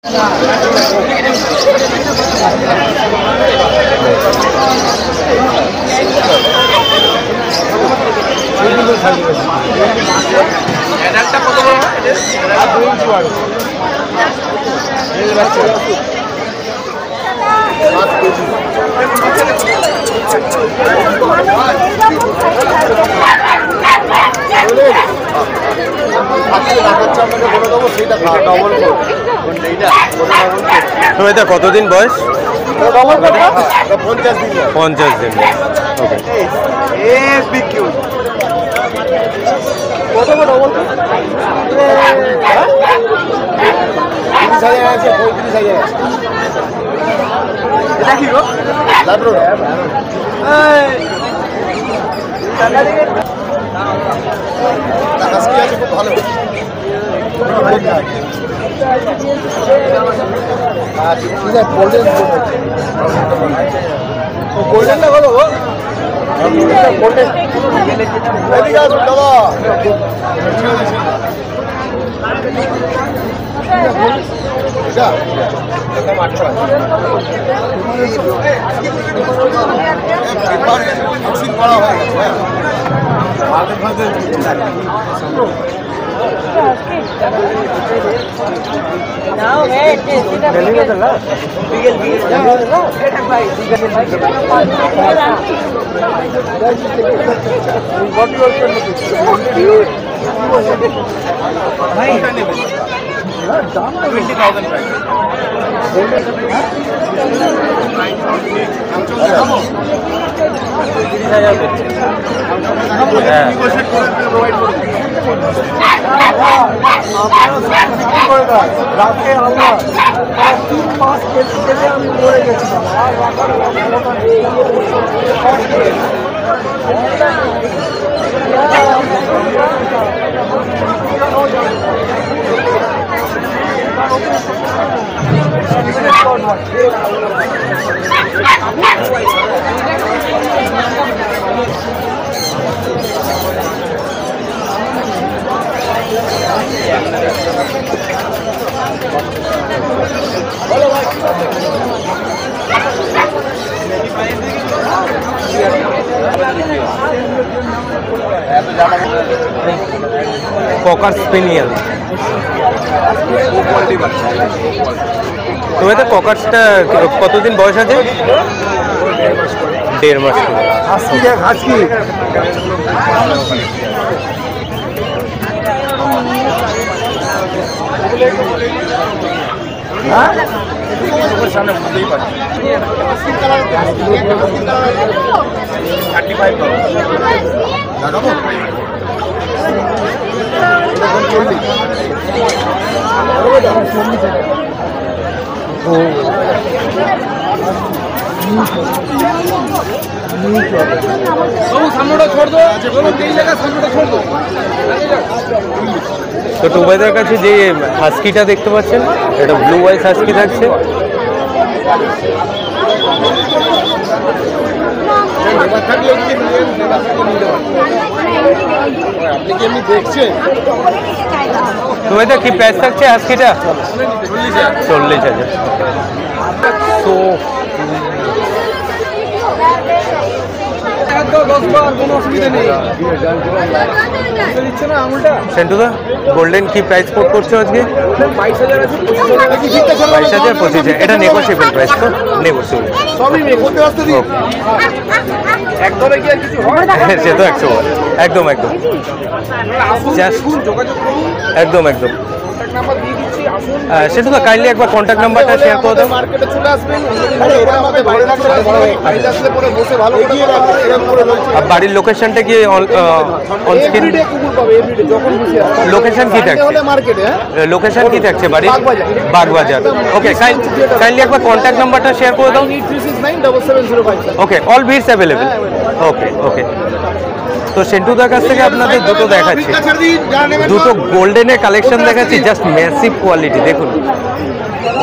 কত বড় হয়? 2 ইঞ্চি বড়। এটা কতদিন বয়স? 50 দিন। গোল্ডেনটা কত গো? গোল্ডেন এদিকে আসুন দাদা। রাতে আমরা 3 মাস কেটে আমি মরে গেছিলাম। ককার স্পেনিয়াল। তুমি তো ককারটা কতদিন বয়স আছে? 1.5 মাস। হাসকি সামনে বুঝতেই পারছি। 35 লাগাবো। তো টুবাইদের কাছে যে হাস্কিটা দেখতে পাচ্ছেন, এটা ব্লু আইস হাস্কি থাকছে। টুবাইদা কি প্রাইস থাকছে হাস্কিটা? 40,000। তো সেন্টুদা গোল্ডেন কি প্রাইস কোট করছো আজকে? 22,000 আছে। 22,000 25,000। এটা নেগোশিয়েবল প্রাইস তো? নেগোশিয়েবল সবই করতে আসতে দিই। একদমই কি আর কিছু হয়? সে তো 100 একদম একদম একদম একদম। সেটা তো কাইন্ডলি একবার কন্ট্যাক্ট নাম্বারটা শেয়ার করে দাও। মার্কেটে চলে আসবেন, আসলে পরে বসে ভালো করে আর বাড়ির লোকেশনটা কি অন স্ক্রিন? লোকেশন কি থাকছে? লোকেশন কি থাকছে বাড়ির? বাগবাজার। ওকে, কাইন্ডলি একবার কন্ট্যাক্ট নাম্বারটা শেয়ার করে দাও। 83697705। ওকে, অল বিটস অ্যাভেলেবল। ওকে ওকে। তো সেন্টুদার কাছ থেকে আপনাদের দুটো দেখাচ্ছি, দুটো গোল্ডেনের কালেকশন দেখাচ্ছি, জাস্ট ম্যাসিভ কোয়ালিটি। দেখুন,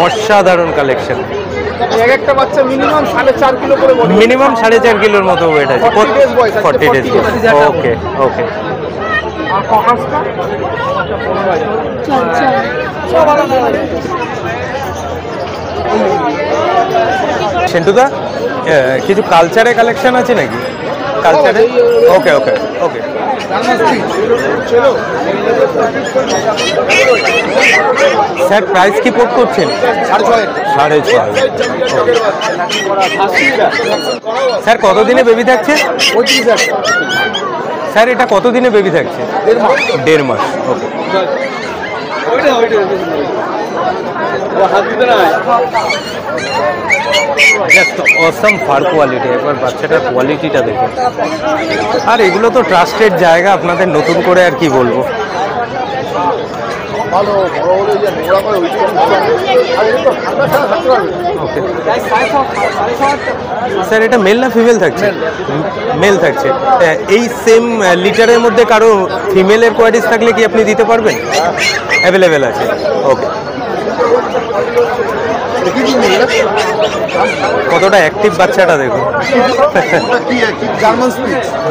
অসাধারণ কালেকশন। একটা বাচ্চা মিনিমাম 4.5 কিলো করে, মিনিমাম 4.5 কিলোর মতো ওয়েট আছে। 40 ডেজ। ওকে ওকে। আর ককাসটা সেন্টুদা কিছু কালচারে কালেকশন আছে নাকি? কালচারে ওকে ওকে ওকে। স্যার প্রাইস কি পোর্ট করছেন? 6.5। স্যার কতদিনে বেবি থাকছে? স্যার এটা কতদিনে বেবি থাকছে? 1.5 মাস। ওকে। জাস্ট অসাম ফার কোয়ালিটি, একবার বাচ্চাটার কোয়ালিটিটা দেখুন। আর এগুলো তো ট্রাস্টেড জায়গা, আপনাদের নতুন করে আর কি বলবো। ওকে স্যার, এটা মেল না ফিমেল থাকছে? মেল থাকছে। এই সেম লিটারের মধ্যে কারো ফিমেলের কোয়ারিজ থাকলে কি আপনি দিতে পারবেন? অ্যাভেলেবেল আছে। ওকে। কতটা অ্যাক্টিভ বাচ্চাটা দেখুন,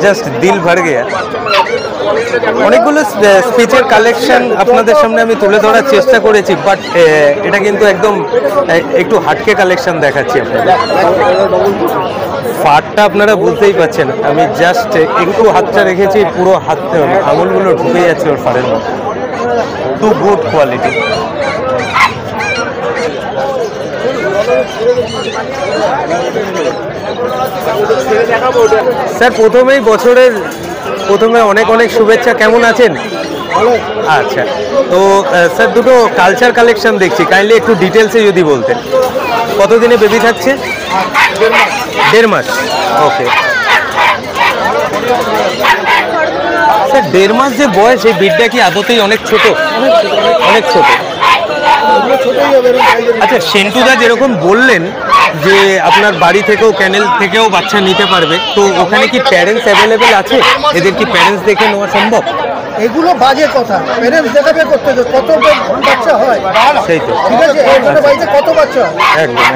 জাস্ট দিল ভর গিয়া। অনেকগুলো স্পিচের কালেকশন আপনাদের সামনে আমি তুলে ধরার চেষ্টা করেছি, বাট এটা কিন্তু একদম একটু হাটকে কালেকশন দেখাচ্ছি আপনাদের। ফাটটা আপনারা বুঝতেই পারছেন, আমি জাস্ট একটু হাতটা রেখেছি, পুরো হাত আঙুলগুলো ঢুকে যাচ্ছে ওর ফাড়ের মধ্যে। Two good quality. স্যার প্রথমে অনেক অনেক শুভেচ্ছা। কেমন আছেন? আচ্ছা, তো স্যার দুটো কালচার কালেকশন দেখছি, কাইন্ডলি একটু ডিটেলসে যদি বলতেন। কতদিনে বেবি থাকছে? 1.5 মাস। ওকে স্যার, 1.5 মাস যে বয়স, এই বিটটা কি আদতেই অনেক ছোট? অনেক ছোট। আচ্ছা, সেন্টুদা যেরকম বললেন যে আপনার বাড়ি থেকেও ক্যানেল থেকেও বাচ্চা নিতে পারবে, তো ওখানে কি প্যারেন্টস অ্যাভেলেবেল আছে? এদের কি প্যারেন্টস দেখে নেওয়া সম্ভব? এগুলো বাজে কথা, প্যারেন্টস দেখাবে করতে কত বাচ্চা হয়, সেই তো ঠিক আছে, ছোট বাড়িতে কত বাচ্চা হয়,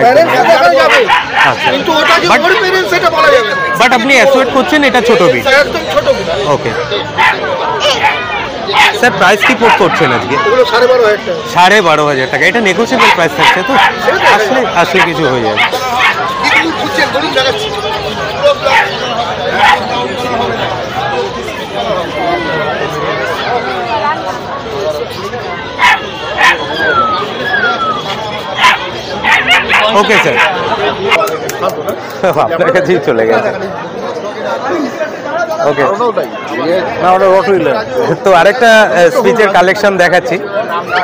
প্যারেন্টস দেখা যাবে, কিন্তু ওটা যে ওর প্যারেন্টস সেটা বলা যাবে। বাট আপনি অ্যাসোয়েট করছেন এটা ছোট বিট? একদম ছোট বিট। ওকে স্যার, প্রাইস কি পোর্ট করছেন আজকে? এগুলো 12,500 টাকা। 12,500 টাকা। এটা নেগোসিয়েবল প্রাইস থাকছে তো? আসলে কিছু হয়ে যাবে। কিছু খুঁজছেন বলুন, দেখাচ্ছি। ওকে স্যার, আপনার কাছেই চলে গেছে। ওকে, না ওটা রটুইলার। তো আরেকটা স্পিচের কালেকশন দেখাচ্ছি,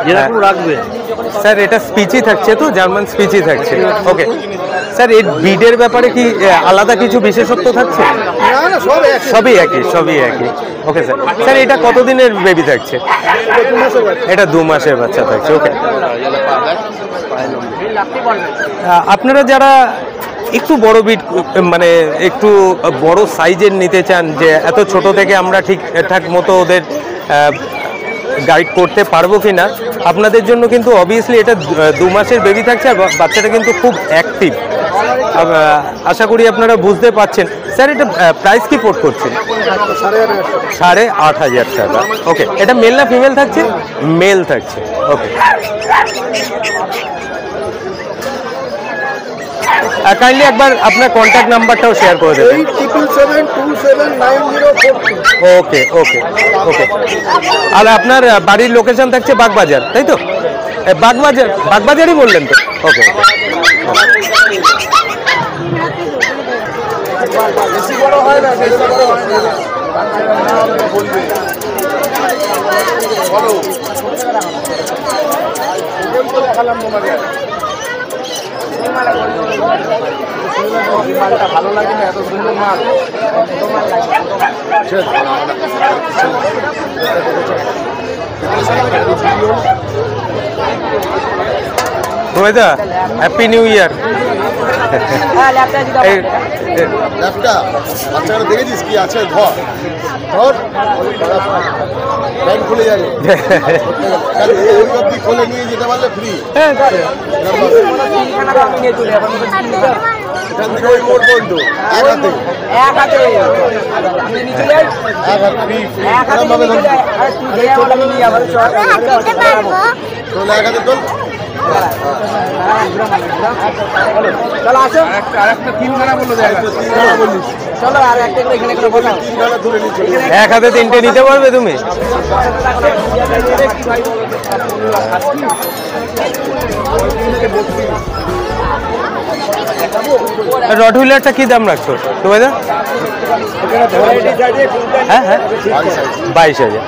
যেরকম রাখবে স্যার। এটা স্পিচই থাকছে তো, জার্মান স্পিচই থাকছে। ওকে স্যার, এই ব্রিডের ব্যাপারে কি আলাদা কিছু বিশেষত্ব থাকছে? না না, সবই একই। Okay sir. স্যার, এটা কতদিনের বেবি থাকছে? এটা 2 মাসের বাচ্চা থাকছে। ওকে, আপনারা যারা একটু বড় বিট মানে একটু বড় সাইজের নিতে চান, যে এত ছোট থেকে আমরা ঠিকঠাক মতো ওদের গাইড করতে পারবো কি না, আপনাদের জন্য কিন্তু অবভিয়াসলি এটা 2 মাসের বেবি থাকছে, আর বাচ্চাটা কিন্তু খুব অ্যাক্টিভ। আশা করি আপনারা বুঝতে পারছেন। স্যার, এটা প্রাইস কি পোর্ট করছেন? 8,500 টাকা। ওকে, এটা মেল না ফিমেল থাকছে? মেল থাকছে। ওকে, কাইন্ডলি একবার আপনার কন্ট্যাক্ট নাম্বারটাও শেয়ার করে দেবেন। 8777279042। ওকে ওকে ওকে। আর আপনার বাড়ির লোকেশন থাকছে বাগবাজার, তাই তো? বাগবাজারই বললেন তো? ওকে। বেশি বড় হয় না, বেশি বড় হয় না। মালটা ভালো লাগে না, এত সুন্দর মাল। রোহিদা, হ্যাপি নিউ ইয়ার। ল্যাপটা বাচ্চারা দেখেছিস কি আছে? ধর ব্যাংক খুলে যাবে, খুলে নিয়ে যেতে পারলে ফ্রি। এখান থেকে ওই মোড় পর্যন্ত এক হাতে ফ্রি ফ্রি। তোর এক হাতে তোর চলো আসো। আরেকটা 3খানা বললো জায়গা। চলো আর একটা করে এখানে করে বসাও। এক হাতে 3টে নিতে পারবে তুমি? রড হুইলারটা কি দাম রাখছো তোমার? হ্যাঁ হ্যাঁ 22,000।